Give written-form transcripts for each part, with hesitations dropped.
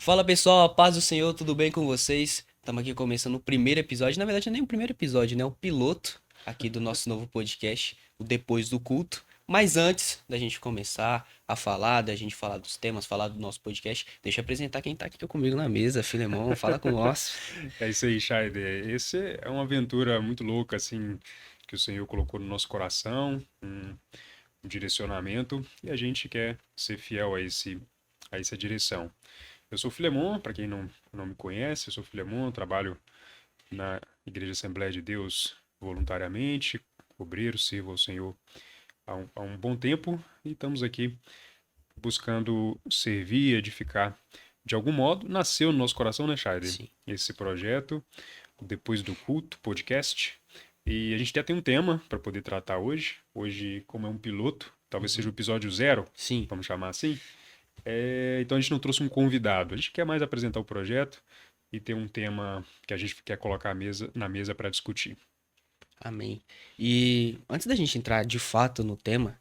Fala pessoal, a paz do Senhor, tudo bem com vocês? Estamos aqui começando o primeiro episódio, na verdade não é nem o primeiro episódio, né? O piloto aqui do nosso novo podcast, o Depois do Culto. Mas antes da gente começar a falar, da gente falar dos temas, falar do nosso podcast, deixa eu apresentar quem tá aqui comigo na mesa, Filemão, fala com nós. É isso aí, Scheider. Esse é uma aventura muito louca, assim, que o Senhor colocou no nosso coração, um direcionamento, e a gente quer ser fiel a essa direção. Eu sou Filemon, para quem não me conhece, eu sou Filemon, trabalho na Igreja Assembleia de Deus voluntariamente, obreiro, sirvo ao Senhor há um bom tempo, e estamos aqui buscando servir, edificar de algum modo. Nasceu no nosso coração, né, Scheider? Sim. Esse projeto, Depois do Culto, podcast. E a gente até tem um tema para poder tratar hoje. Hoje, como é um piloto, talvez seja o Uhum. episódio zero, Sim. vamos chamar assim. Então a gente não trouxe um convidado. A gente quer mais apresentar o projeto e ter um tema que a gente quer colocar na mesa para discutir. Amém. E antes da gente entrar de fato no tema,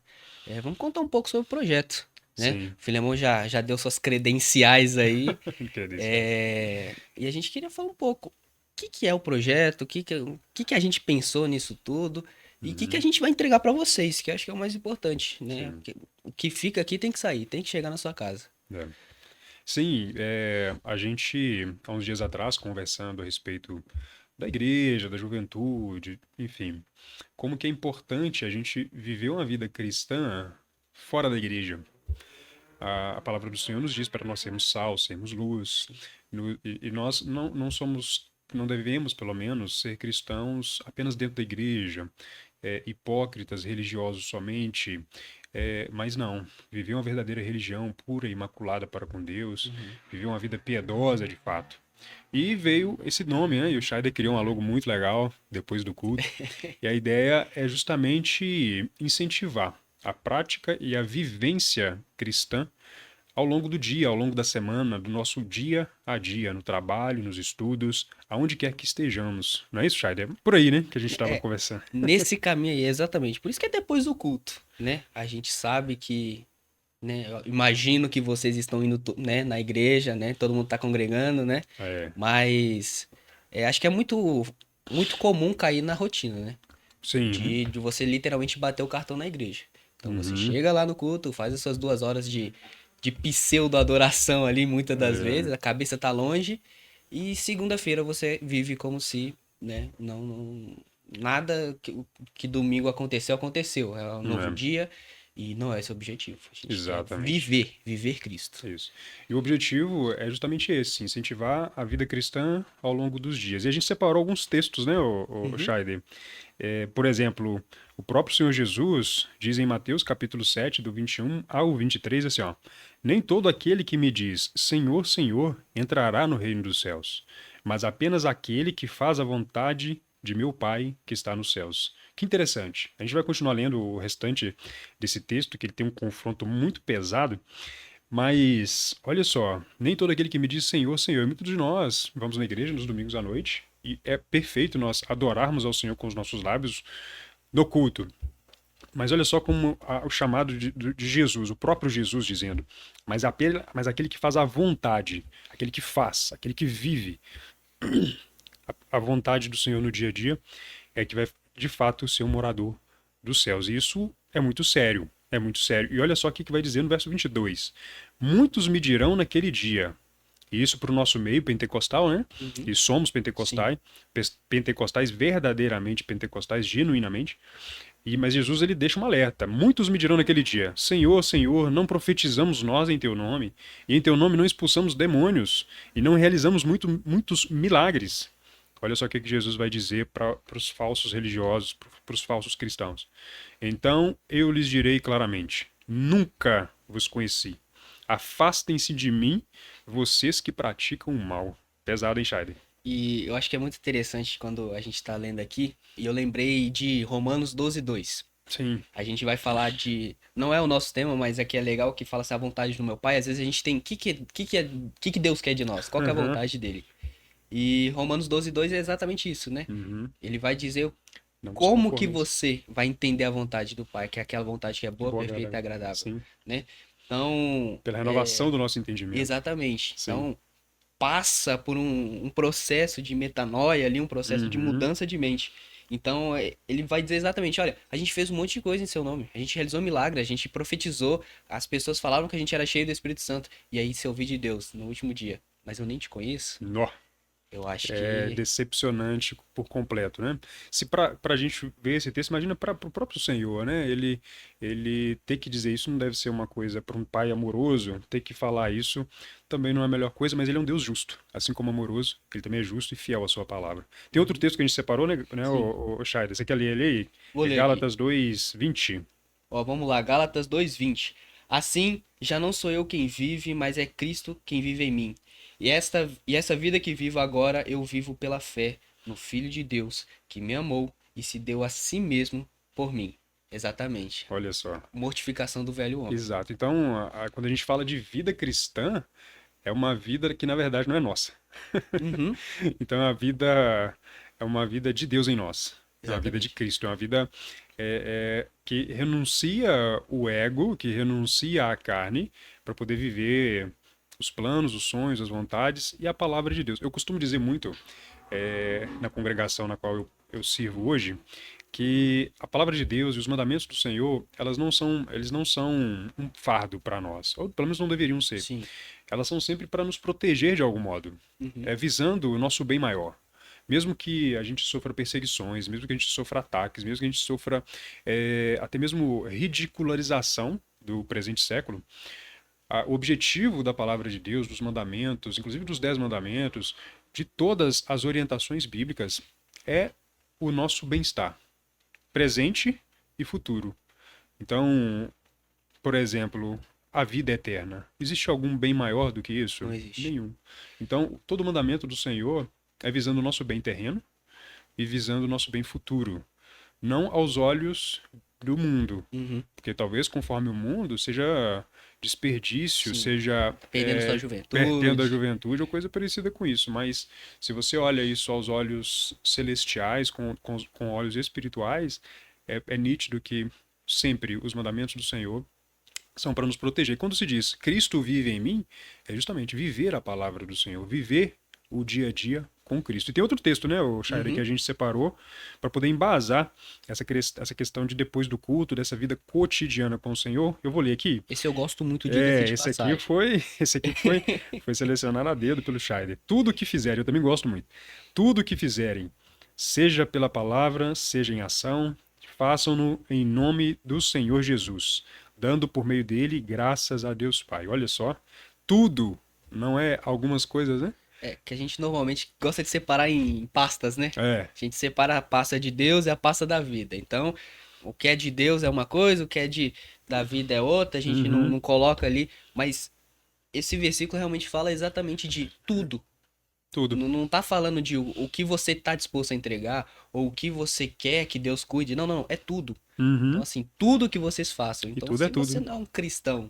vamos contar um pouco sobre o projeto, né? Sim, O Filemão já deu suas credenciais aí. credenciais. E a gente queria falar um pouco o que é o projeto, o que a gente pensou nisso tudo e o que a Uhum, gente vai entregar para vocês, que eu acho que é o mais importante, né? sim. O que fica aqui tem que sair, tem que chegar na sua casa. É. Sim, a gente, há uns dias atrás, conversando a respeito da igreja, da juventude, enfim, como que é importante a gente viver uma vida cristã fora da igreja. A palavra do Senhor nos diz para nós sermos sal, sermos luz, Sim. e nós não somos, não devemos, pelo menos, ser cristãos apenas dentro da igreja, hipócritas, religiosos somente, mas não, viver uma verdadeira religião pura e imaculada para com Deus, Uhum. viver uma vida piedosa de fato. E veio esse nome, né? E o Scheider criou um logo muito legal depois do culto. E a ideia é justamente incentivar a prática e a vivência cristã ao longo do dia, ao longo da semana, do nosso dia a dia, no trabalho, nos estudos, aonde quer que estejamos. Não é isso, Scheider? É por aí, né, que a gente estava É, conversando. nesse caminho aí, exatamente. Por isso que é depois do culto, né? A gente sabe que, né? Eu imagino que vocês estão indo, né, na igreja, né? Todo mundo tá congregando, né? É, Mas acho que é muito comum cair na rotina, né? sim, De você literalmente bater o cartão na igreja. Então você uhum, chega lá no culto, faz as suas 2 horas de pseudo-adoração ali, muitas das é, vezes, a cabeça tá longe, e segunda-feira você vive como se, né, nada que domingo aconteceu, aconteceu. É um novo é, dia e não é esse o objetivo. A gente quer exatamente. viver Cristo. Isso. E o objetivo é justamente esse, incentivar a vida cristã ao longo dos dias. E a gente separou alguns textos, né, o Uhum. Scheider? Por exemplo, o próprio Senhor Jesus diz em Mateus capítulo 7, do 21 ao 23, assim, ó: Nem todo aquele que me diz Senhor, Senhor, entrará no reino dos céus, mas apenas aquele que faz a vontade de meu Pai que está nos céus. Que interessante. A gente vai continuar lendo o restante desse texto, que ele tem um confronto muito pesado, mas olha só, nem todo aquele que me diz Senhor, Senhor, muitos de nós vamos na igreja nos domingos à noite e é perfeito nós adorarmos ao Senhor com os nossos lábios no culto. Mas olha só como o chamado de Jesus, o próprio Jesus dizendo, mas aquele que faz a vontade, aquele que faz, aquele que vive a vontade do Senhor no dia a dia, é que vai de fato ser um morador dos céus. E isso é muito sério, é muito sério. E olha só o que vai dizer no verso 22. Muitos me dirão naquele dia, e isso para o nosso meio pentecostal, né? Uhum. E somos Sim. pentecostais verdadeiramente pentecostais, genuinamente. Mas Jesus ele deixa um alerta. Muitos me dirão naquele dia: Senhor, Senhor, não profetizamos nós em teu nome, e em teu nome não expulsamos demônios, e não realizamos muitos milagres. Olha só o que Jesus vai dizer para os falsos religiosos, para os falsos cristãos. Então eu lhes direi claramente: nunca vos conheci. Afastem-se de mim, vocês que praticam o mal. Pesado, hein, Scheider? E eu acho que é muito interessante quando a gente está lendo aqui, e eu lembrei de Romanos 12:2. Sim. A gente vai falar de. Não é o nosso tema, mas aqui é legal que fala assim, a vontade do meu pai. Às vezes a gente tem. O que Deus quer de nós? Qual que é a Uhum. vontade dele? E Romanos 12:2 é exatamente isso, né? Uhum. Ele vai dizer Não vos como que conformeis. você vai entender a vontade do pai, que é aquela vontade que é De boa, boa perfeita e agrado. agradável, Sim. né? Então, Pela renovação do nosso entendimento. exatamente. Sim. Então, passa por um processo de metanoia ali, um processo de Uhum. mudança de mente. Então, ele vai dizer exatamente, olha, a gente fez um monte de coisa em seu nome, a gente realizou milagre, a gente profetizou, as pessoas falavam que a gente era cheio do Espírito Santo, e aí você ouviu de Deus no último dia, mas eu nem te conheço, Nó. eu acho É que... decepcionante por completo, né? Se para a gente ver esse texto, imagina para o próprio Senhor, né? Ele ter que dizer isso não deve ser uma coisa para um pai amoroso, ter que falar isso também não é a melhor coisa, mas ele é um Deus justo, assim como amoroso, ele também é justo e fiel à sua palavra. Tem outro Uhum. texto que a gente separou, né, Sim, o Shaider? Você quer ler ele aí? vou É ler aqui. Gálatas 2:20. Ó, vamos lá, Gálatas 2:20. Assim, já não sou eu quem vive, mas é Cristo quem vive em mim. E essa vida que vivo agora, eu vivo pela fé no Filho de Deus, que me amou e se deu a si mesmo por mim. Exatamente. Olha só. Mortificação do velho homem. Exato. Então, quando a gente fala de vida cristã, é uma vida que na verdade não é nossa. Uhum, Então é uma vida de Deus em nós. É uma vida de exatamente. Cristo. É uma vida que renuncia o ego, que renuncia à carne, para poder viver os planos, os sonhos, as vontades e a palavra de Deus. Eu costumo dizer muito na congregação na qual eu sirvo hoje, que a palavra de Deus e os mandamentos do Senhor, eles não são um fardo para nós, ou pelo menos não deveriam ser. Sim. Elas são sempre para nos proteger de algum modo, Uhum, visando o nosso bem maior. Mesmo que a gente sofra perseguições, mesmo que a gente sofra ataques, mesmo que a gente sofra até mesmo ridicularização do presente século, o objetivo da palavra de Deus, dos mandamentos, inclusive dos 10 mandamentos, de todas as orientações bíblicas, é o nosso bem-estar, presente e futuro. Então, por exemplo, a vida eterna. Existe algum bem maior do que não isso? existe. Nenhum. Então, todo mandamento do Senhor é visando o nosso bem terreno e visando o nosso bem futuro, não aos olhos do mundo, Uhum, porque talvez conforme o mundo seja desperdício, sim. seja Perdendo sua perdendo a juventude. juventude ou coisa parecida com isso. Mas se você olha isso aos olhos celestiais, com olhos espirituais, é nítido que sempre os mandamentos do Senhor são para nos proteger. Quando se diz Cristo vive em mim, é justamente viver a palavra do Senhor, viver o dia a dia com Cristo. E tem outro texto, né, o Shaira, que Uhum. a gente separou para poder embasar essa questão de depois do culto, dessa vida cotidiana com o Senhor. Eu vou ler aqui. Esse eu gosto muito, diga-se de Esse aqui passagem. foi, foi selecionado a dedo pelo Scheider. Tudo que fizerem, eu também gosto muito. Tudo que fizerem, seja pela palavra, seja em ação, façam-no em nome do Senhor Jesus, dando por meio dele graças a Deus Pai. Olha só, tudo, não é algumas coisas, né? É, que a gente normalmente gosta de separar em pastas, né? É. A gente separa a pasta de Deus e a pasta da vida. Então, o que é de Deus é uma coisa, o que é da vida é outra, a gente não, Uhum, não coloca ali. Mas esse versículo realmente fala exatamente de tudo. tudo. Não, não tá falando de o que você tá disposto a entregar, ou o que você quer que Deus cuide. Não, não, é tudo. Então, Uhum, assim, tudo que vocês façam. e Então, tudo é se você tudo. não é um cristão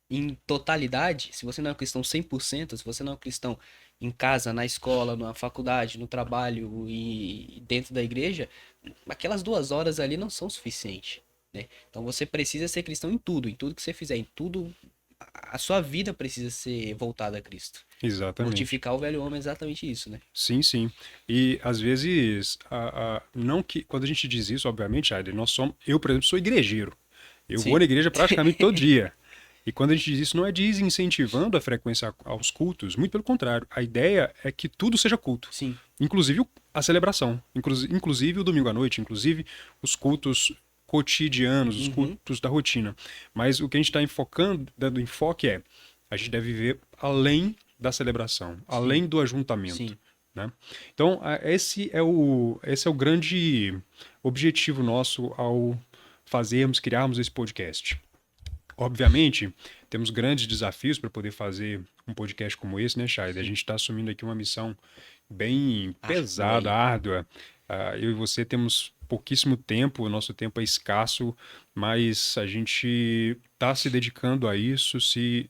em totalidade, se você não é um cristão 100%, se você não é um cristão em casa, na escola, na faculdade, no trabalho e dentro da igreja, aquelas 2 horas ali não são suficientes, né? Então você precisa ser cristão em tudo que você fizer, em tudo, a sua vida precisa ser voltada a Cristo. Exatamente. Mortificar o velho homem é exatamente isso, né? Sim, sim. E às vezes, não que quando a gente diz isso, obviamente, Aider, eu, por exemplo, sou igrejeiro. Eu vou Sim, na igreja praticamente todo dia. E quando a gente diz isso, não é desincentivando a frequência aos cultos, muito pelo contrário. A ideia é que tudo seja culto, sim. inclusive a celebração, inclusive o domingo à noite, inclusive os cultos cotidianos, os Uhum, cultos da rotina. Mas o que a gente está enfocando, dando enfoque a gente deve viver além da celebração, sim, além do ajuntamento, sim. né? Então, esse é o grande objetivo nosso ao criarmos esse podcast. Obviamente, temos grandes desafios para poder fazer um podcast como esse, né, Chay? A Sim. gente está assumindo aqui uma missão bem Árdua pesada, aí. árdua. Eu e você temos pouquíssimo tempo, o nosso tempo é escasso, mas a gente está se dedicando a isso, se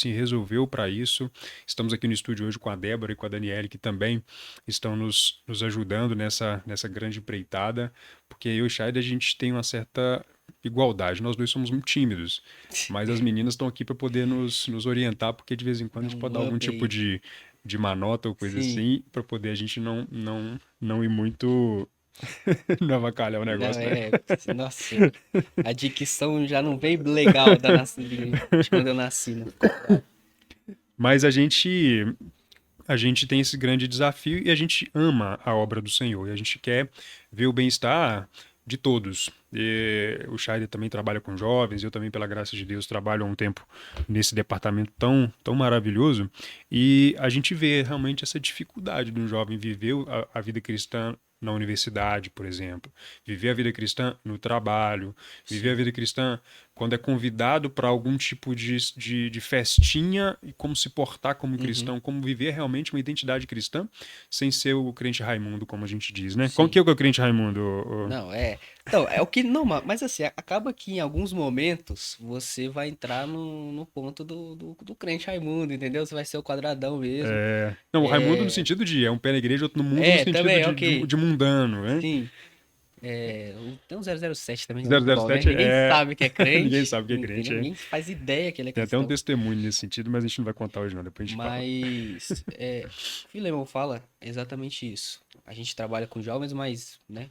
resolveu para isso. Estamos aqui no estúdio hoje com a Débora e com a Daniele, que também estão nos ajudando nessa grande empreitada, porque eu e o Chay, a gente tem uma certa igualdade. Nós dois somos muito tímidos, mas as meninas estão aqui para poder nos orientar, porque de vez em quando Dá a gente pode dar um algum up tipo aí. de de má nota ou coisa Sim. assim, para poder a gente não ir muito não avacalhar o Não, negócio, né? nossa, a dicção já não veio legal de quando eu nasci, né? Mas a gente tem esse grande desafio e a gente ama a obra do Senhor e a gente quer ver o bem-estar de todos. E o Scheider também trabalha com jovens, eu também, pela graça de Deus, trabalho há um tempo nesse departamento tão maravilhoso. E a gente vê realmente essa dificuldade de um jovem viver a vida cristã na universidade, por exemplo, viver a vida cristã no trabalho, viver a Sim. vida cristã quando é convidado para algum tipo de festinha e como se portar como Uhum. cristão, como viver realmente uma identidade cristã sem ser o crente Raimundo, como a gente diz, né? Como Sim. que é o crente Raimundo? Não, é. Então, é o que. Não, mas assim, acaba que em alguns momentos você vai entrar no ponto do crente Raimundo, entendeu? Você vai ser o quadradão mesmo. Não, o Raimundo no É, sentido de é um pé na igreja, outro no mundo, no sentido também, de ok. mundano, né? Sim. Tem um 007 também, que é muito bom, né? 007 Ninguém é. sabe que é Ninguém crente, sabe que é entendeu? crente, é. Ninguém faz ideia que ele é Tem até um cristão. testemunho nesse sentido, mas a gente não vai contar hoje, não. Depois a gente fala. Mas o Filemon fala exatamente isso. A gente trabalha com jovens, mas, né,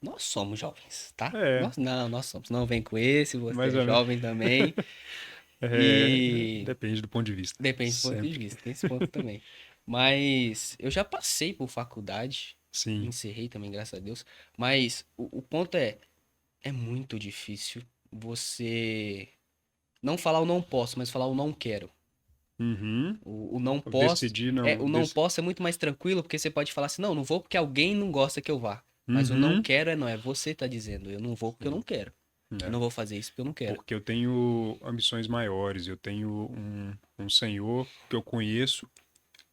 nós somos jovens, tá? É, Nós somos. Não vem com esse, você mais é ou menos. jovem também. É, E depende do ponto de vista. depende do ponto de Sempre. vista, tem esse ponto também. Mas eu já passei por faculdade, Sim. encerrei também, graças a Deus. Mas o ponto é muito difícil você não falar o não posso, mas falar o não quero. Uhum. O não Eu posso. decidi não. O não posso é muito mais tranquilo, porque você pode falar assim, não, não vou porque alguém não gosta que eu vá. Mas o não Uhum. quero não, é você tá dizendo, eu não vou porque eu não Sim. quero. Eu É. não vou fazer isso porque eu não quero. Porque eu tenho ambições maiores, eu tenho um Senhor que eu conheço.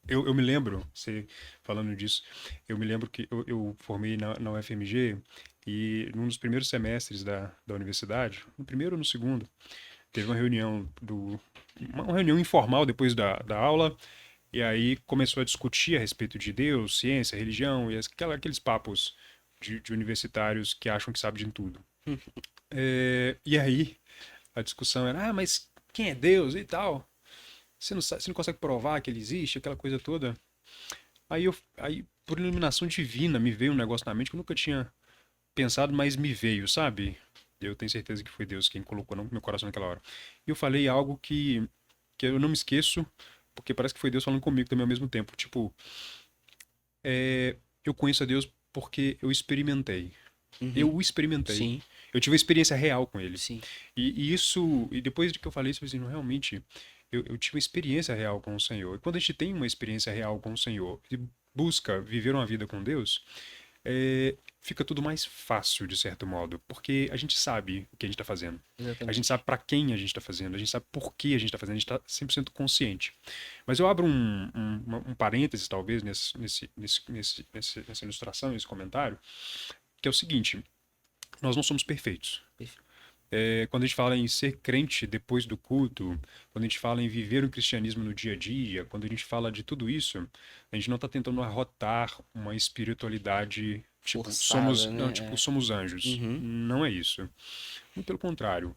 Eu me lembro, você falando disso, eu me lembro que eu formei na UFMG e num dos primeiros semestres da universidade, no primeiro ou no segundo, teve uma reunião informal depois da aula, e aí começou a discutir a respeito de Deus, ciência, religião, e aqueles papos de universitários que acham que sabem de tudo. E aí a discussão era, mas quem é Deus e tal? Você não consegue provar que ele existe, aquela coisa toda. Aí, por iluminação divina, me veio um negócio na mente que eu nunca tinha pensado, mas me veio, sabe? Eu tenho certeza que foi Deus quem colocou no meu coração naquela hora. E eu falei algo que eu não me esqueço, porque parece que foi Deus falando comigo também ao mesmo tempo. Tipo, eu conheço a Deus porque eu experimentei. Eu Uhum. o experimentei. Sim, Eu tive uma experiência real com ele. sim. E depois de que eu falei isso, eu falei assim, não, realmente, eu tive uma experiência real com o Senhor. E quando a gente tem uma experiência real com o Senhor e busca viver uma vida com Deus, fica tudo mais fácil, de certo modo, porque a gente sabe o que a gente está fazendo. A gente Exatamente. sabe para quem a gente está fazendo, a gente sabe por que a gente está fazendo, a gente está 100% consciente. Mas eu abro um parênteses, talvez, nessa ilustração, nesse comentário, que é o seguinte: nós não somos perfeitos. Perfeito. Quando a gente fala em ser crente depois do culto, quando a gente fala em viver o cristianismo no dia a dia, quando a gente fala de tudo isso, a gente não está tentando arrotar uma espiritualidade tipo Forçada, não, tipo né? somos anjos. Uhum. Não é isso. Muito pelo contrário.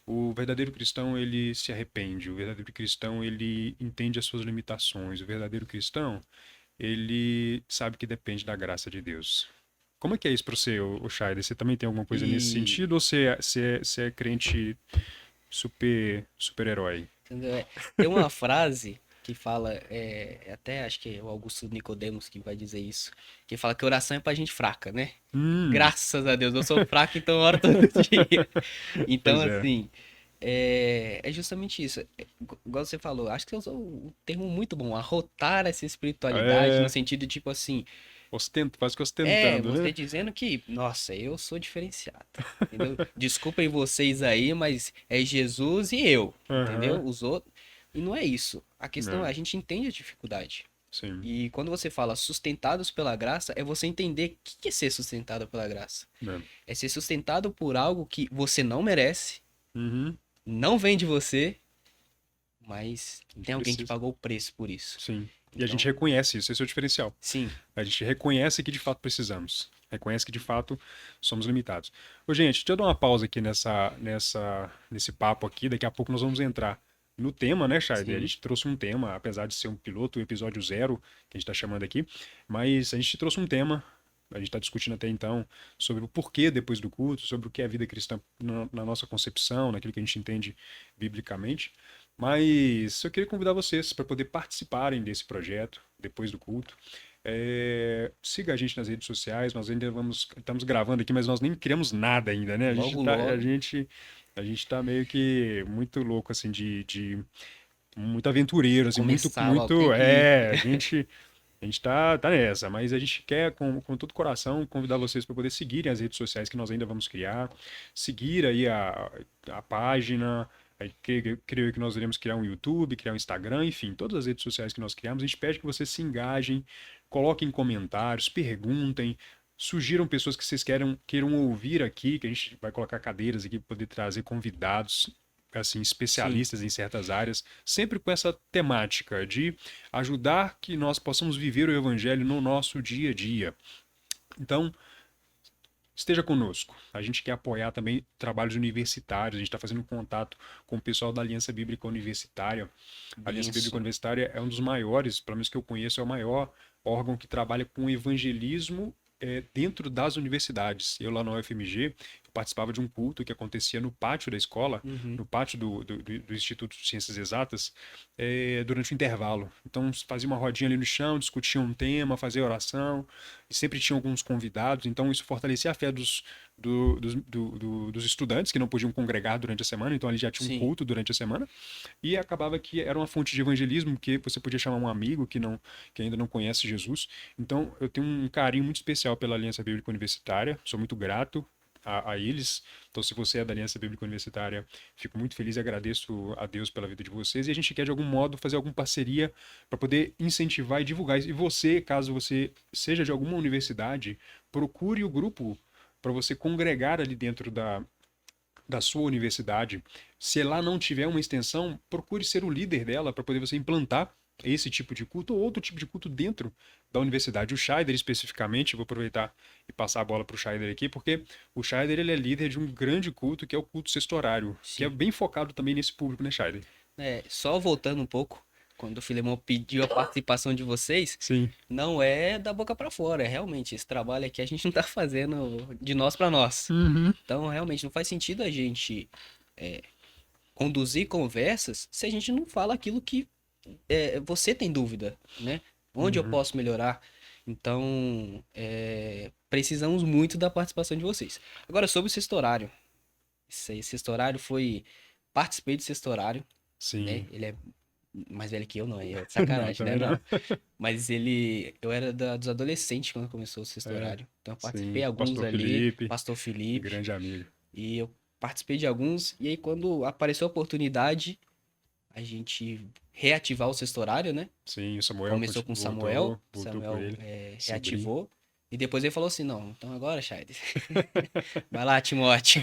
O verdadeiro cristão, ele se arrepende. O verdadeiro cristão, ele entende as suas limitações. O verdadeiro cristão, ele sabe que depende da graça de Deus. Como é que é isso para você, o Shaider? Você também tem alguma coisa nesse E, sentido ou você é crente super-herói? entendeu? Tem uma frase que fala, até acho que é o Augusto Nicodemos que vai dizer isso, que fala que oração é pra gente fraca, né? Hum, Graças a Deus, eu sou fraco, então eu oro todo dia. Então, pois é. assim, é justamente isso. Igual você falou, acho que eu usou um termo muito bom, arrotar essa espiritualidade, no É, sentido de, tipo assim, quase que ostentando, você né? dizendo que, nossa, eu sou diferenciado, entendeu? Desculpem vocês aí, mas é Jesus e eu, entendeu? Aham. Os outros. E não é isso. A questão é, É, a gente entende a dificuldade. sim. E quando você fala sustentados pela graça, é você entender o que é ser sustentado pela graça. É. É ser sustentado por algo que você não merece, Uhum. não vem de você, mas A gente tem alguém que precisa. pagou o preço por isso. Sim. E a gente Então, reconhece isso, esse é o diferencial. sim, A gente reconhece que de fato precisamos. Reconhece que de fato somos limitados. Ô, gente, deixa eu dar uma pausa aqui nesse papo aqui. Daqui a pouco nós vamos entrar no tema, né, Scheider? A Sim. gente trouxe um tema, apesar de ser um piloto, o episódio 0, que a gente está chamando aqui, mas a gente trouxe um tema, a gente está discutindo até então, sobre o porquê depois do culto, sobre o que é a vida cristã na nossa concepção, naquilo que a gente entende biblicamente. Mas eu queria convidar vocês para poder participarem desse projeto depois do culto. Siga a gente nas redes sociais, nós ainda estamos gravando aqui, mas nós nem criamos nada ainda, né? Logo, logo. A gente tá meio que muito louco, assim, muito aventureiro, assim, Começar logo, tem que. a gente tá nessa, mas a gente quer, com todo o coração, convidar vocês para poder seguirem as redes sociais que nós ainda vamos criar, seguir aí a página, aí creio que nós iremos criar um YouTube, criar um Instagram, enfim, todas as redes sociais que nós criamos, a gente pede que vocês se engajem, coloquem comentários, perguntem, sugiram pessoas que vocês queiram ouvir aqui, que a gente vai colocar cadeiras aqui para poder trazer convidados assim, Sim, especialistas em certas áreas, sempre com essa temática de ajudar que nós possamos viver o evangelho no nosso dia a dia. Então, esteja conosco. A gente quer apoiar também trabalhos universitários. A gente está fazendo contato com o pessoal da Aliança Bíblica Universitária. A Aliança Bíblica benção. Universitária é um dos maiores, pelo menos que eu conheço, é o maior órgão que trabalha com evangelismo dentro das universidades. Eu lá na UFMG, eu participava de um culto que acontecia no pátio da escola, Uhum. no pátio do Instituto de Ciências Exatas, durante o intervalo. Então fazia uma rodinha ali no chão, discutia um tema, fazia oração, e sempre tinha alguns convidados. Então isso fortalecia a fé dos estudantes que não podiam congregar durante a semana, então ali já tinha um Sim. culto durante a semana, e acabava que era uma fonte de evangelismo, que você podia chamar um amigo que ainda não conhece Jesus. Então eu tenho um carinho muito especial pela Aliança Bíblica Universitária, sou muito grato a eles. Então, se você é da Aliança Bíblica Universitária, fico muito feliz e agradeço a Deus pela vida de vocês. E a gente quer, de algum modo, fazer alguma parceria para poder incentivar e divulgar isso. E você, caso você seja de alguma universidade, procure o grupo para você congregar ali dentro da sua universidade. Se lá não tiver uma extensão, procure ser o líder dela para poder você implantar esse tipo de culto ou outro tipo de culto dentro da universidade. O Scheider, especificamente, vou aproveitar e passar a bola para o Scheider aqui, porque o Scheider ele é líder de um grande culto, que é o culto sexto horário, que é Sim. bem focado também nesse público, né, Scheider? Só voltando um pouco, quando o Filemão pediu a participação de vocês, Sim. não é da boca pra fora, é realmente esse trabalho aqui a gente não tá fazendo de nós pra nós. Uhum. Então, realmente não faz sentido a gente conduzir conversas se a gente não fala aquilo que você tem dúvida, né? Onde eu Uhum. posso melhorar? Então, precisamos muito da participação de vocês. Agora, sobre o sexto horário. Esse sexto horário foi. Participei do sexto horário, né? Sim. Ele é mais velho que eu, não, é Não, sacanagem, né? também não. Não. Mas ele. Eu era dos adolescentes quando começou o sexto É, horário. Então, eu participei sim. alguns Pastor ali, Felipe, Pastor Felipe, grande amigo. e eu participei de alguns. E aí, quando apareceu a oportunidade, a gente reativar o sexto horário, né? Sim, o Samuel Começou com o Samuel, voltou com Samuel ele. Sobrinho. reativou. E depois ele falou assim: não, então agora, Chaydes, vai lá, Timóteo,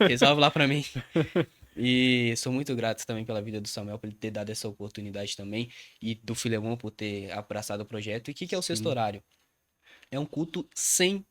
resolve lá pra mim. E sou muito grato também pela vida do Samuel, por ele ter dado essa oportunidade também, e do Filemão por ter abraçado o projeto. E o que é o sexto Sim. horário? É um culto 100%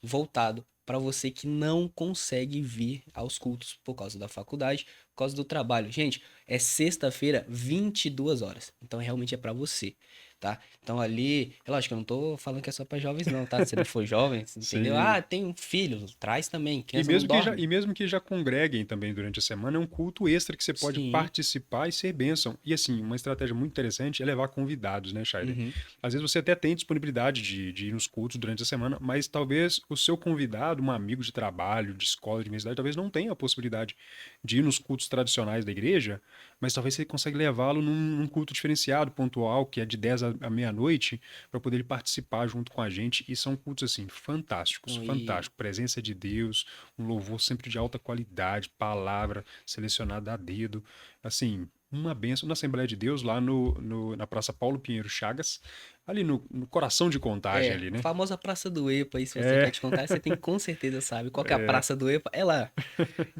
voltado para você que não consegue vir aos cultos por causa da faculdade, por causa do trabalho. Gente, é sexta-feira, 22 horas. Então realmente é para você, tá? Então ali, é lógico, eu não tô falando que é só para jovens não, tá? Se não for jovem, entendeu? Sim. Ah, tem um filho, traz também. Criança não E dorme. mesmo que já congreguem também durante a semana, é um culto extra que você pode Sim. participar e ser bênção. E assim, uma estratégia muito interessante é levar convidados, né, Scheider? Uhum. Às vezes você até tem disponibilidade de ir nos cultos durante a semana, mas talvez o seu convidado, um amigo de trabalho, de escola, de universidade, talvez não tenha a possibilidade de ir nos cultos tradicionais da igreja, mas talvez você consiga levá-lo num culto diferenciado, pontual, que é de 10 à meia-noite, para poder ele participar junto com a gente. E são cultos, assim, fantásticos, Então, e fantásticos. Presença de Deus, um louvor sempre de alta qualidade, palavra selecionada a dedo. Assim, uma bênção na Assembleia de Deus, lá na Praça Paulo Pinheiro Chagas, ali no coração de Contagem ali, a né? famosa Praça do EPA, aí se você quer É, te contar, você tem com certeza sabe qual que é a Praça do EPA, é lá.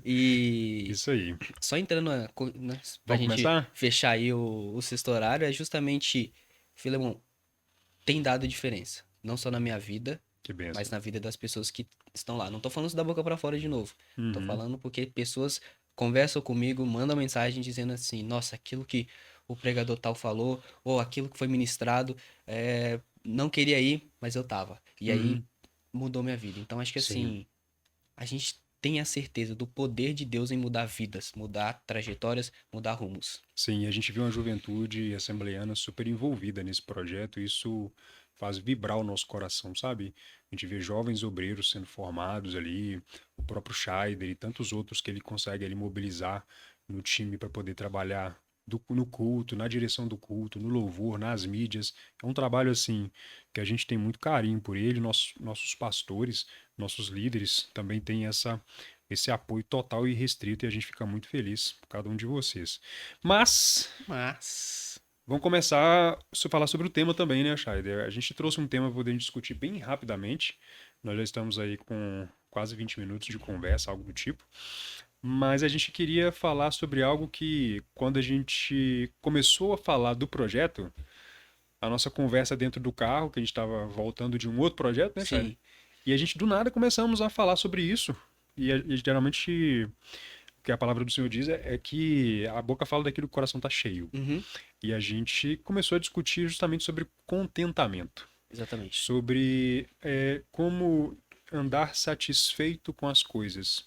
E isso aí. só entrando pra Vamos gente começar? fechar aí o sexto horário, é justamente, Filemon, tem dado diferença. Não só na minha vida, Que mas bênção. na vida das pessoas que estão lá. Não tô falando isso da boca pra fora de novo. Tô Uhum, falando porque pessoas conversam comigo, mandam mensagem dizendo assim, nossa, aquilo que o pregador tal falou, ou aquilo que foi ministrado, não queria ir, mas eu tava. E aí Uhum. mudou minha vida. Então acho que Sim. assim, a gente tem a certeza do poder de Deus em mudar vidas, mudar trajetórias, mudar rumos. Sim, a gente viu uma juventude assembleiana super envolvida nesse projeto, e isso faz vibrar o nosso coração, sabe? A gente vê jovens obreiros sendo formados ali, o próprio Scheider e tantos outros que ele consegue ali mobilizar no time para poder trabalhar no culto, na direção do culto, no louvor, nas mídias. É um trabalho assim que a gente tem muito carinho por ele, nossos pastores, nossos líderes também têm esse apoio total e restrito, e a gente fica muito feliz por cada um de vocês. Mas Mas, vamos começar a falar sobre o tema também, né, Scheider? A gente trouxe um tema para poder discutir bem rapidamente. Nós já estamos aí com quase 20 minutos de conversa, algo do tipo. Mas a gente queria falar sobre algo que, quando a gente começou a falar do projeto, a nossa conversa dentro do carro, que a gente estava voltando de um outro projeto, né, Scheider? sim. E a gente do nada começamos a falar sobre isso. E geralmente o que a palavra do Senhor diz é que a boca fala daquilo que o coração está cheio. Uhum, E a gente começou a discutir justamente sobre contentamento, exatamente. sobre como andar satisfeito com as coisas.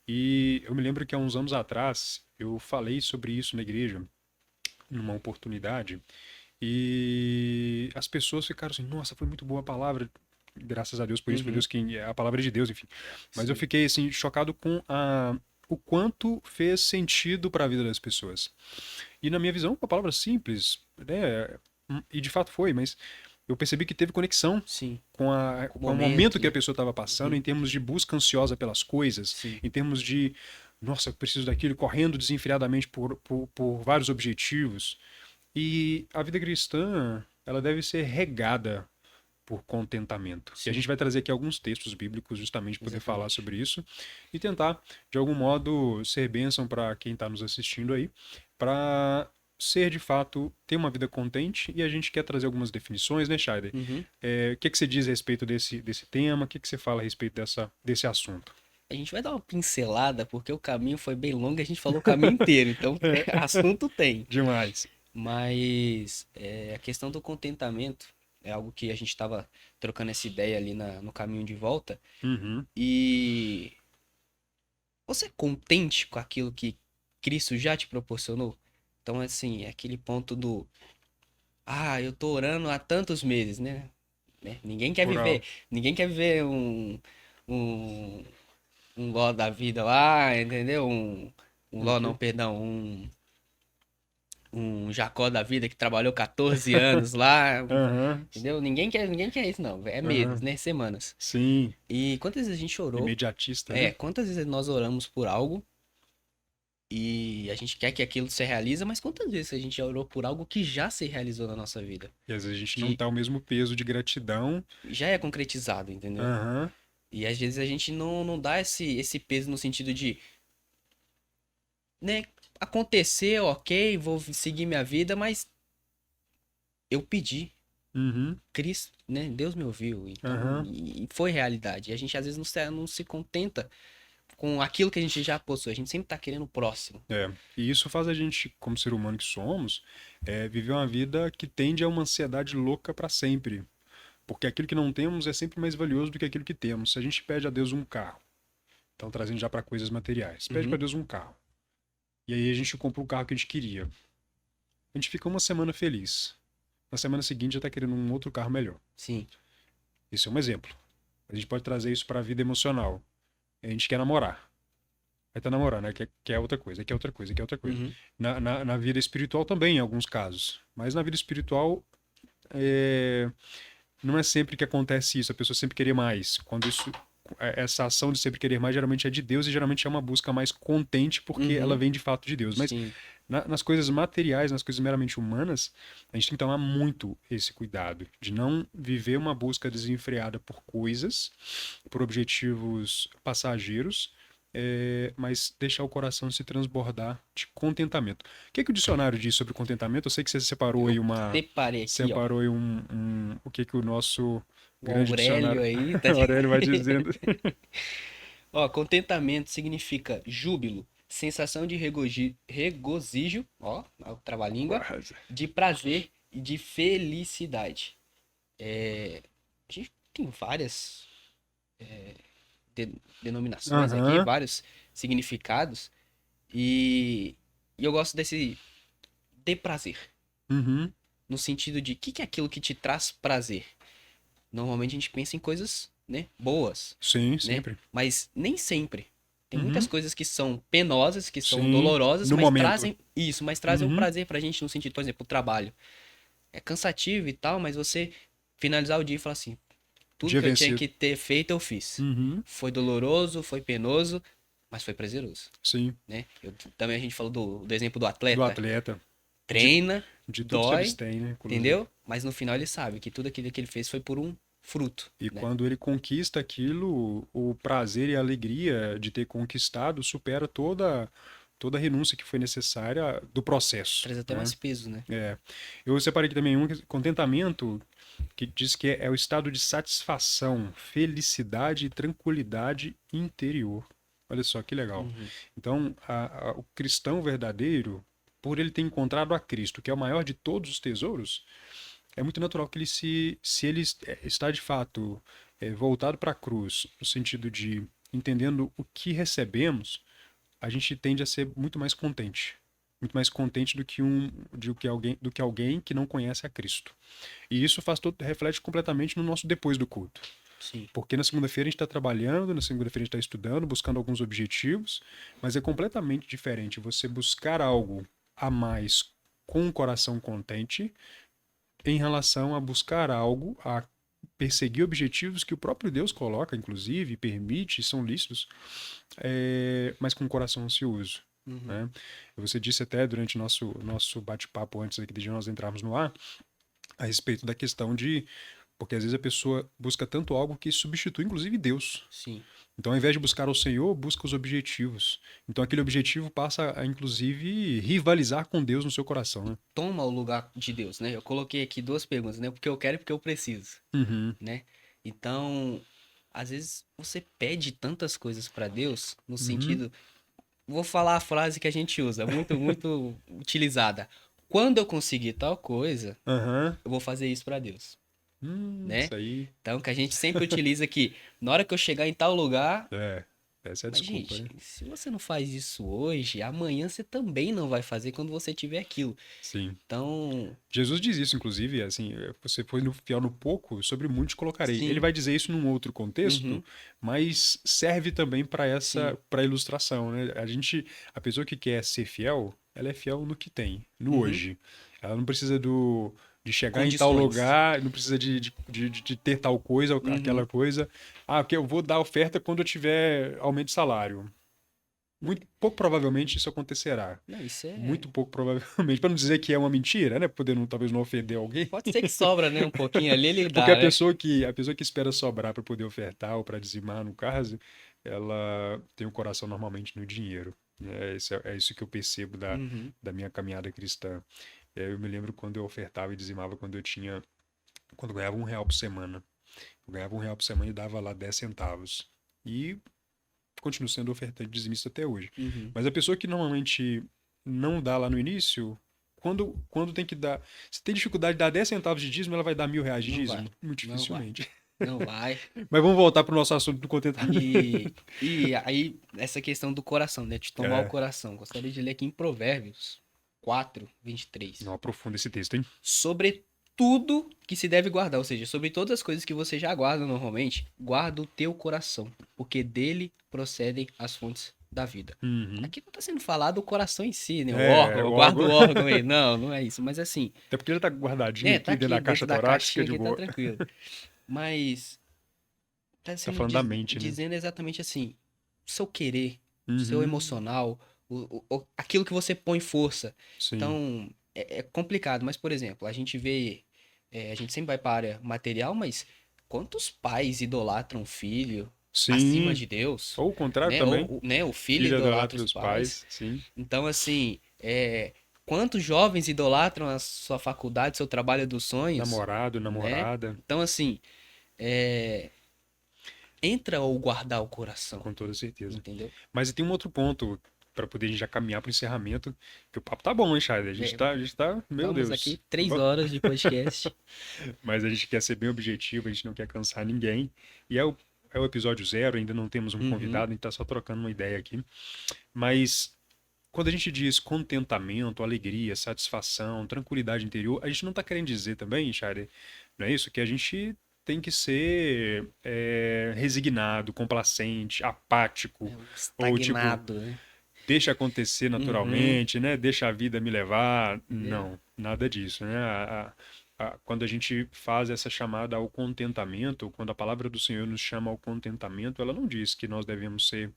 E eu me lembro que há uns anos atrás eu falei sobre isso na igreja, numa oportunidade, e as pessoas ficaram assim: nossa, foi muito boa a palavra. Graças a Deus por isso, foi Uhum, Deus quem a palavra é de Deus, enfim. Mas eu sim. fiquei assim chocado com o quanto fez sentido para a vida das pessoas. E na minha visão, uma palavra simples, né? E de fato foi, mas eu percebi que teve conexão Sim. Com o com o momento momento, que a né? pessoa estava passando, Uhum, em termos de busca ansiosa pelas coisas, sim. em termos de, nossa, eu preciso daquilo, correndo desenfreadamente por vários objetivos. E a vida cristã, ela deve ser regada por contentamento. E a Sim, gente vai trazer aqui alguns textos bíblicos justamente para poder falar exatamente. sobre isso e tentar, de algum modo, ser bênção para quem está nos assistindo aí, para ser de fato, ter uma vida contente. E a gente quer trazer algumas definições, né, Scheider? Uhum. O que você diz a respeito desse tema? O que você fala a respeito desse assunto? A gente vai dar uma pincelada, porque o caminho foi bem longo e a gente falou o caminho inteiro, então É, assunto tem. demais. Mas a questão do contentamento é algo que a gente estava trocando essa ideia ali no caminho de volta. Uhum, E você é contente com aquilo que Cristo já te proporcionou? Então, assim, é aquele ponto do, eu tô orando há tantos meses, né? plural. Ninguém quer viver um, um Ló da vida lá, entendeu? Um Um Ló não, quê? perdão, um Jacó da vida que trabalhou 14 anos lá, Aham, entendeu? Ninguém quer isso, não. É meses, aham. né? Semanas. Sim, E quantas vezes a gente orou? imediatista, né? Quantas vezes nós oramos por algo e a gente quer que aquilo se realize, mas quantas vezes a gente já orou por algo que já se realizou na nossa vida? E às vezes a gente não Que dá o mesmo peso de gratidão. já é concretizado, entendeu? Aham. E às vezes a gente não dá esse peso no sentido de, né? Aconteceu, ok, vou seguir minha vida, mas eu pedi. Uhum. Cristo, né? Deus me ouviu, então, Aham. e foi realidade. E a gente às vezes não se contenta com aquilo que a gente já possui, a gente sempre tá querendo o próximo. É. E isso faz a gente, como ser humano que somos, viver uma vida que tende a uma ansiedade louca para sempre. Porque aquilo que não temos é sempre mais valioso do que aquilo que temos. Se a gente pede a Deus um carro, então trazendo já para coisas materiais, pede para Uhum, Deus um carro. E aí a gente compra o carro que a gente queria. A gente fica uma semana feliz. Na semana seguinte já tá querendo um outro carro melhor. sim. Esse é um exemplo. A gente pode trazer isso para a vida emocional. A gente quer namorar. Aí tá namorando, né? Quer outra coisa, quer outra coisa, quer outra coisa. Uhum, Na vida espiritual também, em alguns casos. Mas na vida espiritual, é, não é sempre que acontece isso. A pessoa sempre querer mais. Quando essa ação de sempre querer mais geralmente é de Deus, e geralmente é uma busca mais contente porque ela uhum, vem de fato de Deus. Mas sim. nas coisas materiais, nas coisas meramente humanas, a gente tem que tomar muito esse cuidado de não viver uma busca desenfreada por coisas, por objetivos passageiros, mas deixar o coração se transbordar de contentamento. O que é que o dicionário diz sobre contentamento? Eu sei que você Eu separei aqui, ó, separou aí o que que o nosso o grande Aurélio dicionário aí, tá. Aurélio vai dizendo. Ó, contentamento significa júbilo, sensação de regozijo, ó, o trava-língua, Quase. de prazer e de felicidade. A gente tem várias denominações aqui, Aham. vários significados, e, e eu gosto desse de prazer, Uhum. no sentido de o que é aquilo que te traz prazer? Normalmente a gente pensa em coisas, né, boas, Sim, né? sempre. Mas nem sempre. Tem muitas Uhum. coisas que são penosas, que são Sim, dolorosas, no mas momento. trazem isso, mas trazem um Uhum. prazer pra gente no sentido, por exemplo, o trabalho. É cansativo e tal, mas você finalizar o dia e falar assim, tudo Dia que eu tinha vencido. que ter feito eu fiz. Uhum. Foi doloroso, foi penoso, mas foi prazeroso, Sim. né? Também a gente falou do exemplo do Do atleta. atleta. De, Treina, de tudo se dói, abstém, né? Inclusive. entendeu? Mas no final ele sabe que tudo aquilo que ele fez foi por um fruto, E né? quando ele conquista aquilo, o prazer e a alegria de ter conquistado supera toda a renúncia que foi necessária do processo, Traz até né? mais peso, né? É. Eu separei aqui também contentamento, que diz que é o estado de satisfação, felicidade e tranquilidade interior. Olha só que legal. Uhum. Então, o cristão verdadeiro, por ele ter encontrado a Cristo, que é o maior de todos os tesouros, é muito natural que ele se ele está de fato voltado para a cruz, no sentido de entendendo o que recebemos, a gente tende a ser muito mais contente do que alguém que não conhece a Cristo. E isso reflete completamente no nosso depois do culto. Sim. Porque na segunda-feira a gente está trabalhando, na segunda-feira a gente está estudando, buscando alguns objetivos, mas é completamente diferente você buscar algo a mais com um coração contente em relação a buscar algo, a perseguir objetivos que o próprio Deus coloca, inclusive, permite, são lícitos, mas com o coração ansioso. Uhum. Né? Você disse até durante nosso bate-papo antes aqui de nós entrarmos no ar, a respeito da questão de. Porque às vezes a pessoa busca tanto algo que substitui, inclusive, Deus. Sim. Então, ao invés de buscar o Senhor, busca os objetivos. Então, aquele objetivo passa a, inclusive, rivalizar com Deus no seu coração, né? Toma o lugar de Deus, né? Eu coloquei aqui duas perguntas, né? Porque eu quero e porque eu preciso, Uhum. né? Então, às vezes você pede tantas coisas pra Deus no Uhum. sentido, vou falar a frase que a gente usa, muito, muito utilizada. Quando eu conseguir tal coisa, Aham. eu vou fazer isso pra Deus, né? Isso aí. Então, que a gente sempre utiliza aqui, na hora que eu chegar em tal lugar, É. Essa é a mas, desculpa, gente, né? se você não faz isso hoje, amanhã você também não vai fazer quando você tiver aquilo. Sim. Então, Jesus diz isso, inclusive, assim, você foi fiel no pouco, sobre muito te colocarei. Ele sim, vai dizer isso num outro contexto, uhum, mas serve também sim, para ilustração, né? A pessoa que quer ser fiel, ela é fiel no que tem, no uhum, hoje. Ela não precisa de chegar em tal condições. lugar, não precisa de ter tal coisa, ou Uhum. aquela coisa. Ah, porque eu vou dar oferta quando eu tiver aumento de salário. Muito pouco provavelmente isso acontecerá. Não, isso é. Muito pouco provavelmente, para não dizer que é uma mentira, né? Poder talvez não ofender alguém. Pode ser que sobra, né? Um pouquinho ali ele Porque dá, né? a pessoa que espera sobrar para poder ofertar ou para dizimar, no caso, ela tem o coração normalmente no dinheiro. Né? É isso que eu percebo Uhum. da minha caminhada cristã. Eu me lembro quando eu ofertava e dizimava quando eu ganhava R$ 1 por semana. Eu ganhava R$ 1 por semana e dava lá 10 centavos. E continuo sendo ofertante dizimista até hoje. Uhum. Mas a pessoa que normalmente não dá lá no início, quando tem que dar. Se tem dificuldade de dar 10 centavos de dízimo, ela vai dar R$ 1.000 de Não vai. dízimo? Muito Não vai. dificilmente. Não vai. Mas vamos voltar para o nosso assunto do contentamento. E aí, essa questão do coração, né? De tomar o É, coração. Gostaria de ler aqui em Provérbios 4:23. não aprofunda esse texto, hein? Sobre tudo que se deve guardar, ou seja, sobre todas as coisas que você já guarda normalmente, guarda o teu coração, porque dele procedem as fontes da vida. Uhum. Aqui não está sendo falado o coração em si, né? O É, órgão, eu o guardo o órgão. órgão aí. Não, não é isso. Mas assim, Até porque ele tá guardadinho né? Tá aqui dentro aqui da caixa dentro da torácica caixinha de aqui, tá boa. tranquilo. Mas tá Tá sendo falando da mente, né? dizendo exatamente assim, o seu querer, o seu Uhum. emocional, aquilo que você põe força. Sim. Então, é complicado. Mas, por exemplo, a gente vê, a gente sempre vai para a área material, mas quantos pais idolatram o filho acima Sim. de Deus, Ou o contrário né? também. Né? O filho Filha idolatra idolatra os os pais. pais. Sim. Então, assim, quantos jovens idolatram a sua faculdade, seu trabalho dos sonhos, Namorado, né? namorada. Então, assim, é, entra ou guardar o coração, Com toda certeza. entendeu? Mas tem um outro ponto para poder a gente já caminhar para o encerramento, que o papo tá bom, hein, Charles? Meu Vamos Deus. aqui 3 horas de podcast. Mas a gente quer ser bem objetivo, a gente não quer cansar ninguém. E é o episódio 0, ainda não temos um Uhum. convidado, a gente tá só trocando uma ideia aqui. Mas quando a gente diz contentamento, alegria, satisfação, tranquilidade interior, a gente não tá querendo dizer também, Charles, não é isso? Que a gente tem que ser resignado, complacente, apático, É um ou tipo, estagnado, né? deixa acontecer Uhum. naturalmente, né? Deixa a vida me levar. Entendeu? Não, nada disso, né? Quando a gente faz essa chamada ao contentamento, quando a palavra do Senhor nos chama ao contentamento, ela não diz que nós devemos ser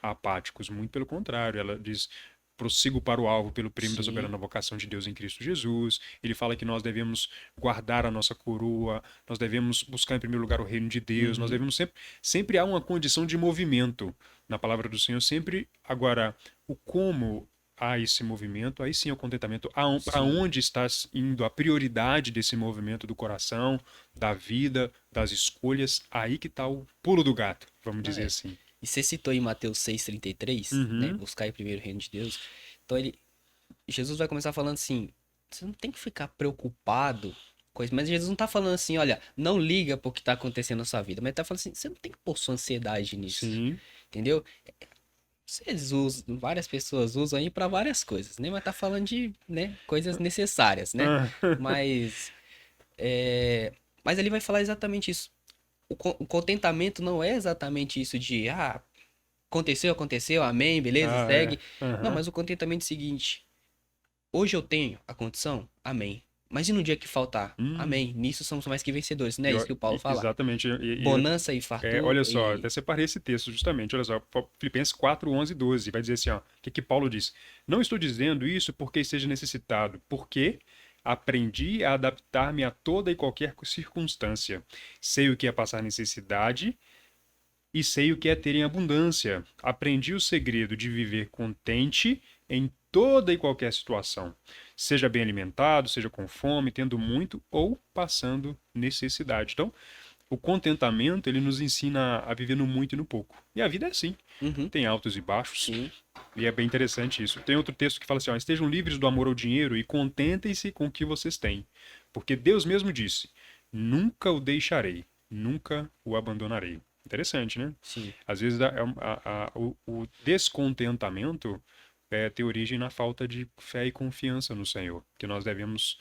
apáticos, muito pelo contrário, ela diz prossigo para o alvo pelo prêmio da Sim. soberana vocação de Deus em Cristo Jesus. Ele fala que nós devemos guardar a nossa coroa, nós devemos buscar em primeiro lugar o reino de Deus, nós Uhum. devemos sempre há uma condição de movimento na palavra do Senhor, sempre. Agora, o como há esse movimento, aí sim é o contentamento. Para Sim. onde está indo a prioridade desse movimento do coração, da vida, das escolhas, aí que está o pulo do gato, vamos Não dizer é. assim. E você citou em Mateus 6,33, né? Uhum, Buscar em primeiro o reino de Deus. Então Jesus vai começar falando assim: você não tem que ficar preocupado com isso. Mas Jesus não tá falando assim, olha, não liga pro que tá acontecendo na sua vida. Mas ele tá falando assim, você não tem que pôr sua ansiedade nisso. sim. Entendeu? Vocês usam, várias pessoas usam aí pra várias coisas, né? Mas tá falando de, né, coisas necessárias, né? Ah, Mas, é... Mas ele vai falar exatamente isso. O contentamento não é exatamente isso de, aconteceu, aconteceu, amém, beleza, é. segue. Não, Aham. mas o contentamento é o seguinte: hoje eu tenho a condição, amém. Mas e no dia que faltar? Hum, Amém. Nisso somos mais que vencedores, não é isso que o Paulo fala? exatamente. Bonança e fartura Olha só, e. até separei esse texto justamente. Olha só, Filipenses 4, 11 e 12. Vai dizer assim, ó, o que Paulo diz? Não estou dizendo isso porque esteja necessitado, porque aprendi a adaptar-me a toda e qualquer circunstância. Sei o que é passar necessidade e sei o que é ter em abundância. Aprendi o segredo de viver contente em toda e qualquer situação, seja bem alimentado, seja com fome, tendo muito ou passando necessidade. Então, o contentamento, ele nos ensina a viver no muito e no pouco. E a vida é assim. Uhum, Tem altos e baixos, sim. e é bem interessante isso. Tem outro texto que fala assim, ó, estejam livres do amor ao dinheiro e contentem-se com o que vocês têm. Porque Deus mesmo disse, nunca o deixarei, nunca o abandonarei. Interessante, né? Sim. Às vezes o descontentamento tem origem na falta de fé e confiança no Senhor, que nós devemos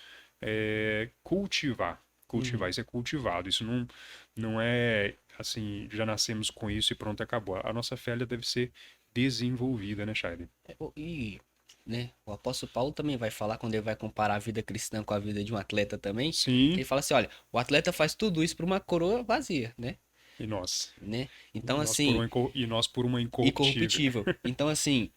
cultivar. Cultivar, Uhum. isso é cultivado. Isso não é assim, já nascemos com isso e pronto, acabou. A nossa fé ela deve ser desenvolvida, né, Shaide? E, né, o apóstolo Paulo também vai falar quando ele vai comparar a vida cristã com a vida de um atleta também, que Sim, ele fala assim, olha, o atleta faz tudo isso para uma coroa vazia, né? e nós. Né? E Então nós por assim, uma incorruptível. incorruptível. Então assim,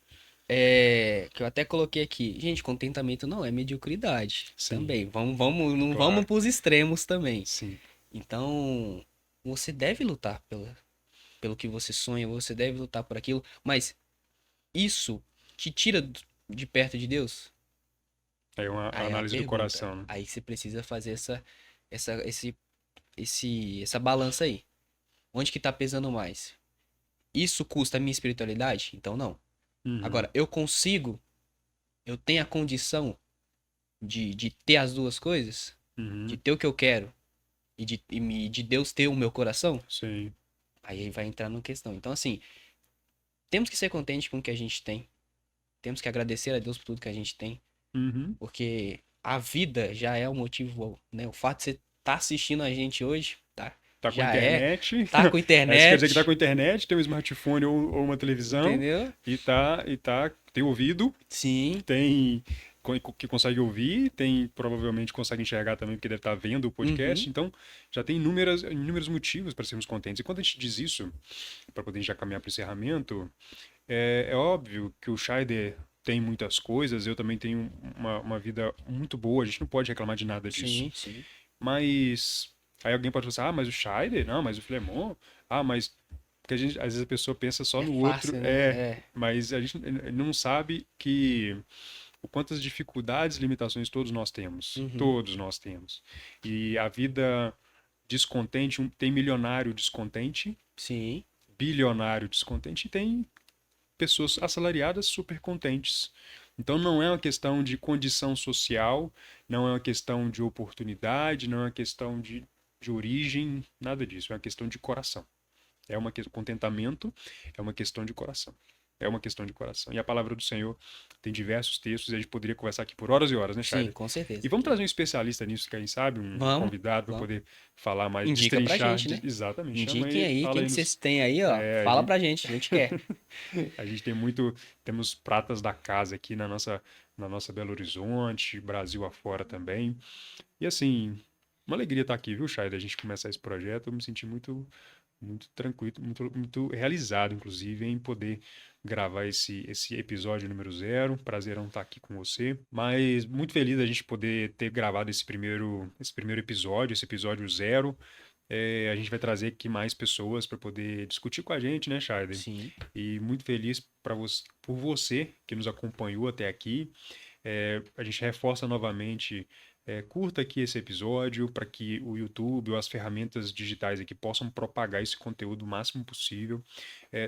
que eu até coloquei aqui, gente, contentamento não é mediocridade Sim, também. Não vamos claro. pros extremos também. Sim. Então, você deve lutar pelo que você sonha, você deve lutar por aquilo, mas isso te tira de perto de Deus? É uma Aí é a análise do pergunta. coração, né? Aí você precisa fazer essa, essa balança aí. Onde que tá pesando mais? Isso custa a minha espiritualidade? Então não. Uhum, Agora, eu tenho a condição de ter as duas coisas? De uhum, ter o que eu quero de Deus ter o meu coração? sim. Aí vai entrar numa questão. Então, assim, temos que ser contentes com o que a gente tem. Temos que agradecer a Deus por tudo que a gente tem. Uhum. Porque a vida já é o motivo, né? O fato de você estar assistindo a gente hoje, tá? Tá com Já é. internet. Tá com Aí isso quer dizer que tá internet, com internet, tem um smartphone ou uma televisão entendeu? tem ouvido, Sim. tem que consegue ouvir, tem provavelmente consegue enxergar também porque deve estar vendo o podcast. Uhum. Então, já tem inúmeros motivos para sermos contentes. E quando a gente diz isso, para poder já caminhar para o encerramento, é óbvio que o Scheider tem muitas coisas, eu também tenho uma vida muito boa, a gente não pode reclamar de nada disso. Sim, sim. Mas aí alguém pode falar, mas o Scheider? Não, mas o Filemon? Ah, mas porque às vezes a pessoa pensa só É no outro, fácil, né? É. mas a gente não sabe que o quantas dificuldades e limitações todos nós temos. Uhum. Todos nós temos. E a vida descontente, tem milionário descontente, Sim. bilionário descontente e tem pessoas assalariadas super contentes. Então não é uma questão de condição social, não é uma questão de oportunidade, não é uma questão de origem, nada disso, é uma questão de coração. É uma questão, contentamento é uma questão de coração. É uma questão de coração. E a palavra do Senhor tem diversos textos e a gente poderia conversar aqui por horas e horas, né, Sim, Shaider? com certeza. E vamos trazer um especialista nisso, quem sabe, um Vamos, convidado para vamos. poder falar mais, Indica pra destrinchar. gente, né? Exatamente. Chama Indiquem aí, aí, fala quem aí que nos. vocês têm aí, ó. É, Fala pra gente, a gente quer. a gente tem temos pratas da casa aqui na nossa Belo Horizonte, Brasil afora também. E assim, uma alegria estar aqui, viu, Shaider? A gente começar esse projeto, eu me senti muito tranquilo, muito realizado, inclusive, em poder gravar esse episódio número 0. Prazerão estar aqui com você. Mas muito feliz da gente poder ter gravado esse primeiro episódio, esse episódio 0. A gente vai trazer aqui mais pessoas para poder discutir com a gente, né, Scheider? Sim. E muito feliz por você que nos acompanhou até aqui. A gente reforça novamente. Curta aqui esse episódio para que o YouTube ou as ferramentas digitais aqui possam propagar esse conteúdo o máximo possível.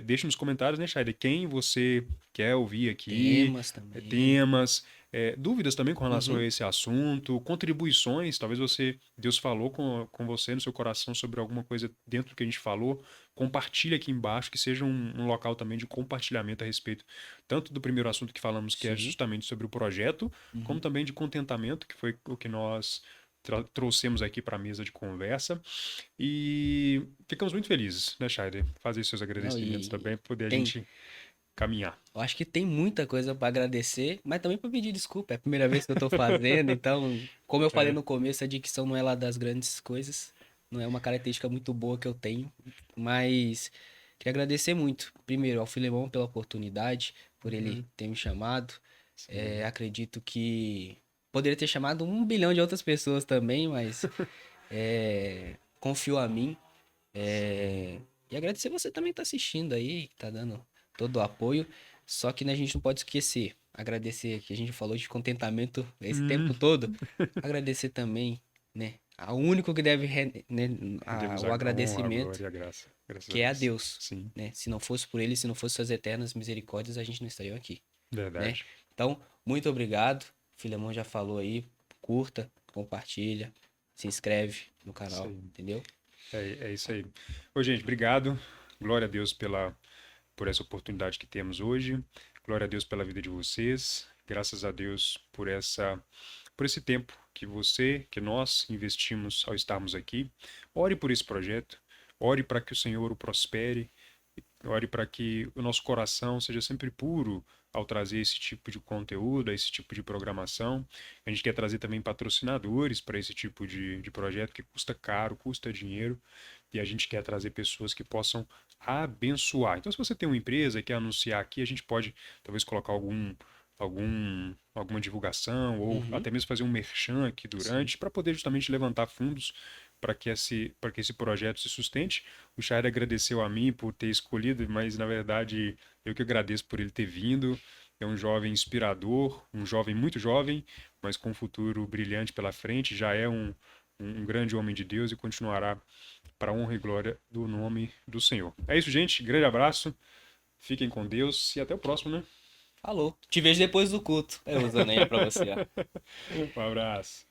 Deixe nos comentários, né, Shaider, quem você quer ouvir aqui, Temas também. temas, dúvidas também com relação Uhum. a esse assunto, contribuições, talvez Deus falou com você no seu coração sobre alguma coisa dentro do que a gente falou, compartilha aqui embaixo, que seja um local também de compartilhamento a respeito tanto do primeiro assunto que falamos, que é Sim. justamente sobre o projeto, como também de contentamento, que foi o que nós trouxemos aqui para a mesa de conversa. E ficamos muito felizes, né, Scheider? Fazer seus agradecimentos também, para poder a gente caminhar. Eu acho que tem muita coisa pra agradecer, mas também pra pedir desculpa. É a primeira vez que eu tô fazendo, então, como eu falei no começo, a dicção não é lá das grandes coisas, não é uma característica muito boa que eu tenho, mas queria agradecer muito, primeiro, ao Filemão pela oportunidade, por ele ter me chamado. Acredito que poderia ter chamado 1 bilhão de outras pessoas também, mas confio a mim. E agradecer você também que tá assistindo aí, que tá dando todo o apoio. Só que né, a gente não pode esquecer, agradecer que a gente falou de contentamento esse tempo todo. Agradecer também, né? Ao único que deve Rendemos o a honra, a agradecimento, glória e a graça. Graças que a é a Deus. Deus, Sim, né? Se não fosse por ele, se não fosse suas eternas misericórdias, a gente não estaria aqui, né? verdade. Então, muito obrigado. O Filemão já falou aí, curta, compartilha, se inscreve no Isso canal, aí. entendeu? É isso aí. Ô, gente, obrigado. Glória a Deus por essa oportunidade que temos hoje. Glória a Deus pela vida de vocês. Graças a Deus por esse tempo que nós investimos ao estarmos aqui. Ore por esse projeto. Ore para que o Senhor o prospere. Ore para que o nosso coração seja sempre puro ao trazer esse tipo de conteúdo, esse tipo de programação. A gente quer trazer também patrocinadores para esse tipo de projeto que custa caro, custa dinheiro, e a gente quer trazer pessoas que possam abençoar. Então, se você tem uma empresa e quer anunciar aqui, a gente pode talvez colocar alguma divulgação ou até mesmo fazer um merchan aqui durante para poder justamente levantar fundos para que esse projeto se sustente. O Chair agradeceu a mim por ter escolhido, mas na verdade eu que agradeço por ele ter vindo. É um jovem inspirador, um jovem muito jovem, mas com um futuro brilhante pela frente. Já é um grande homem de Deus e continuará para a honra e glória do nome do Senhor. É isso, gente. Grande abraço. Fiquem com Deus e até o próximo, né? Falou. Te vejo depois do culto. Eu usando aí pra você, ó. Um abraço.